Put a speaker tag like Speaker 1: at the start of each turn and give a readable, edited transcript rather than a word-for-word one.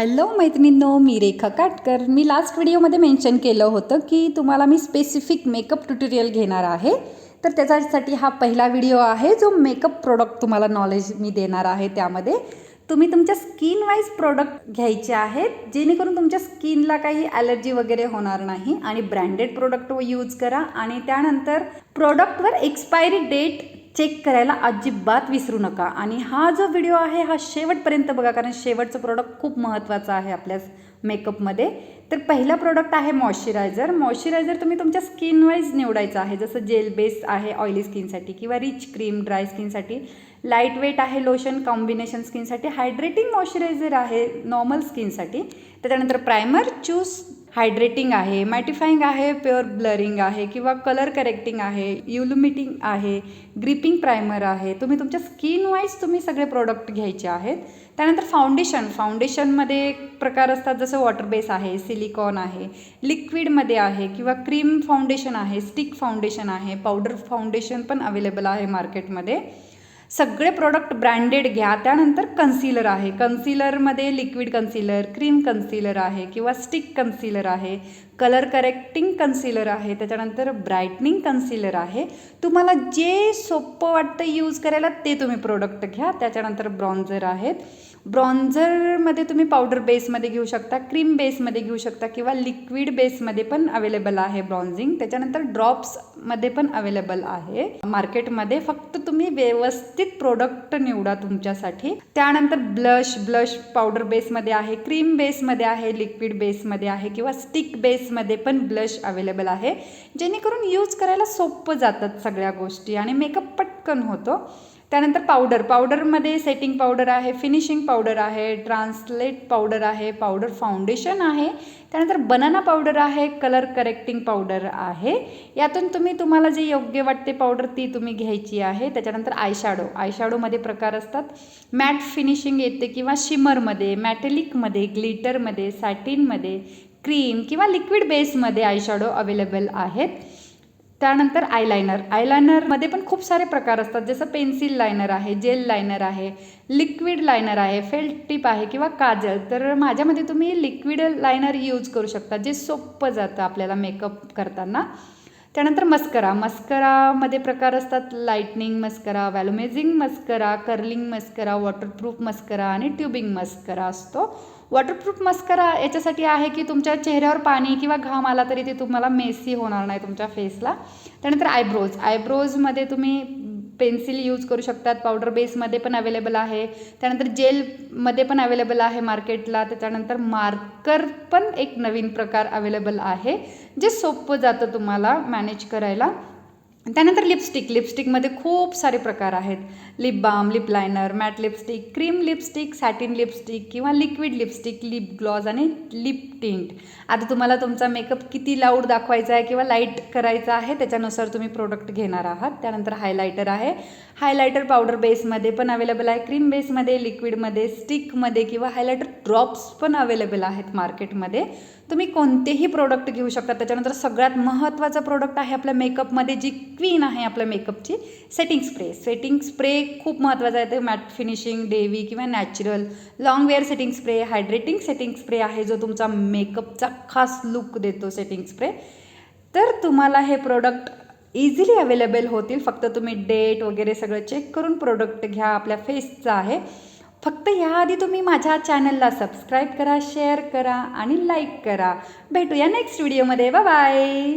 Speaker 1: Hello मैत्रिणींनो, मी रेखा काटकर। मी last व्हिडिओमध्ये mention केलं होतं की तुम्हाला मी स्पेसिफिक मेकअप ट्युटोरियल घेणार आहे। तर त्याच्यासाठी हा पहिला व्हिडिओ आहे जो मेकअप प्रोडक्ट तुम्हाला नॉलेज मी देणार आहे। त्यामध्ये तुम्ही तुमच्या स्किन वाईज प्रोडक्ट घ्यायचे आहेत जेणेकरून तुमच्या स्किनला काही ॲलर्जी वगैरे होणार नाही आणि ब्रँडेड प्रोडक्ट यूज करा। आणि त्यानंतर प्रोडक्टवर एक्सपायरी डेट चेक करायला अजिबात विसरू नका। आणि हा जो व्हिडिओ आहे हा शेवटपर्यंत बघा, कारण शेवटचं प्रोडक्ट खूप महत्त्वाचं आहे आपल्या मेकअपमध्ये। तर पहिला प्रोडक्ट आहे मॉइश्चरायझर। मॉइश्चरायझर तुम्ही तुमच्या स्किन वाईज निवडायचं आहे, जसं जेल बेस आहे ऑइली स्किनसाठी किंवा रिच क्रीम ड्राय स्किनसाठी, लाईट वेट आहे लोशन कॉम्बिनेशन स्किनसाठी, हायड्रेटिंग मॉइश्चरायझर आहे नॉर्मल स्किनसाठी। त्याच्यानंतर प्रायमर चूज हायड्रेटिंग आहे, मॅटिफाईंग आहे, प्युअर ब्लरिंग आहे किंवा कलर करेक्टिंग आहे, इल्युमिटिंग आहे, ग्रिपिंग प्रायमर आहे। तुम्ही तुमच्या स्किन वाईज तुम्ही सगळे प्रोडक्ट घ्यायचे आहेत। त्यानंतर फाउंडेशनमध्ये प्रकार असतात, जसं वॉटर बेस आहे, सिलिकॉन आहे, लिक्विडमध्ये आहे किंवा क्रीम फाउंडेशन आहे, स्टिक फाउंडेशन आहे, पावडर फाउंडेशन पण अवेलेबल आहे मार्केटमध्ये। सगळे प्रोडक्ट ब्रँडेड घ्या। त्यानंतर कन्सिलर आहे, कन्सिलरमध्ये लिक्विड कन्सिलर, क्रीम कन्सिलर आहे किंवा स्टिक कन्सिलर आहे, कलर करेक्टिंग कन्सिलर आहे, त्याच्यानंतर ब्राईटनिंग कन्सिलर आहे। तुम्हाला जे सोपं वाटतं यूज करायला ते तुम्ही प्रोडक्ट घ्या। त्याच्यानंतर ब्रॉन्झर आहेत, ब्रॉन्झरमध्ये तुम्ही पावडर बेसमध्ये घेऊ शकता, क्रीम बेसमध्ये घेऊ शकता किंवा लिक्विड बेसमध्ये पण अवेलेबल आहे ब्रॉन्झिंग। त्याच्यानंतर ड्रॉप्समध्ये पण अवेलेबल आहे मार्केटमध्ये। फक्त तुम्ही व्यवस्थित प्रोडक्ट निवडा तुमच्यासाठी। त्यानंतर ब्लश पावडर बेसमध्ये आहे, क्रीम बेसमध्ये आहे, लिक्विड बेसमध्ये आहे किंवा स्टिक बेसमध्ये पण ब्लश अवेलेबल आहे, जेणेकरून यूज करायला सोपं जातात सगळ्या गोष्टी आणि मेकअप पटकन होतो। त्यानंतर पावडरमध्ये सेटिंग पावडर आहे, फिनिशिंग पावडर आहे, ट्रान्सलेट पावडर आहे, पावडर फाउंडेशन आहे, त्यानंतर बनाना पावडर आहे, कलर करेक्टिंग पावडर आहे। यातून तुम्हाला जे योग्य वाटते पावडर ती तुम्ही घ्यायची आहे। त्याच्यानंतर आयशॅडोमध्ये प्रकार असतात, मॅट फिनिशिंग येते किंवा शिमरमध्ये, मॅटेलिकमध्ये, ग्लिटरमध्ये, सॅटिनमध्ये, क्रीम किंवा लिक्विड बेसमध्ये आयशॅडो अवेलेबल आहेत। त्यानंतर आयलायनरमध्ये पण खूप सारे प्रकार असतात, जसं पेन्सिल लायनर आहे, जेल लायनर आहे, लिक्विड लायनर आहे, फेल्ट टिप आहे किंवा काजल। तर माझ्यामध्ये तुम्ही लिक्विड लायनर यूज करू शकता, जे सोपं जातं आपल्याला मेकअप करताना। त्यानंतर मस्करामध्ये प्रकार असतात, lightning mascara, volumizing mascara, curling mascara, waterproof mascara आणि ट्युबिंग मस्करा असतो। वॉटरप्रूफ मस्करा याच्यासाठी आहे की तुमच्या चेहऱ्यावर पाणी किंवा घाम आला तरी ते तुम्हाला मेसी होणार नाही तुमच्या फेसला। त्यानंतर आयब्रोजमध्ये तुम्ही पेन्सिल यूज करू शकतात, पावडर बेसमध्ये पण अवेलेबल आहे, त्यानंतर जेलमध्ये पण अवेलेबल आहे मार्केटला। त्याच्यानंतर मार्कर पण एक नवीन प्रकार अवेलेबल आहे, जे सोपं जातं तुम्हाला मॅनेज करायला। त्यानंतर लिपस्टिकमध्ये खूप सारे प्रकार आहेत, lip balm, lip liner, matte lipstick, cream lipstick, satin lipstick किंवा लिक्विड लिपस्टिक, लिप ग्लॉस आणि लिप टिंट। आता तुम्हाला तुमचा मेकअप किती लाऊड दाखवायचा आहे किंवा लाईट करायचा आहे त्याच्यानुसार तुम्ही प्रोडक्ट घेणार आहात। त्यानंतर हायलायटर आहे, हायलायटर पावडर बेसमध्ये पण अवेलेबल आहे, क्रीम बेसमध्ये, लिक्विडमध्ये, स्टिकमध्ये किंवा हायलायटर ड्रॉप्स पण अवेलेबल आहेत मार्केटमध्ये। तुम्ही कोणतेही प्रोडक्ट घेऊ शकता। त्याच्यानंतर सगळ्यात महत्त्वाचा प्रोडक्ट आहे आपल्या मेकअपमध्ये, जी क्वीन आहे आपल्या मेकअपची, सेटिंग स्प्रे खूप महत्त्वाचा आहे। ते मॅट फिनिशिंग, डेवी किंवा natural, long wear setting spray, hydrating setting spray आहे, जो तुमचा मेकअपचा खास लुक देतो सेटिंग स्प्रे। तर तुम्हाला हे प्रोडक्ट इझिली अवेलेबल होतील, फक्त तुम्ही डेट वगैरे सगळं चेक करून प्रोडक्ट घ्या। आपल्या फेसचं आहे, फक्त याआधी तुम्ही माझ्या चॅनलला सबस्क्राईब करा, शेअर करा आणि लाईक करा। भेटूया नेक्स्ट व्हिडिओमध्ये, बाय बाय।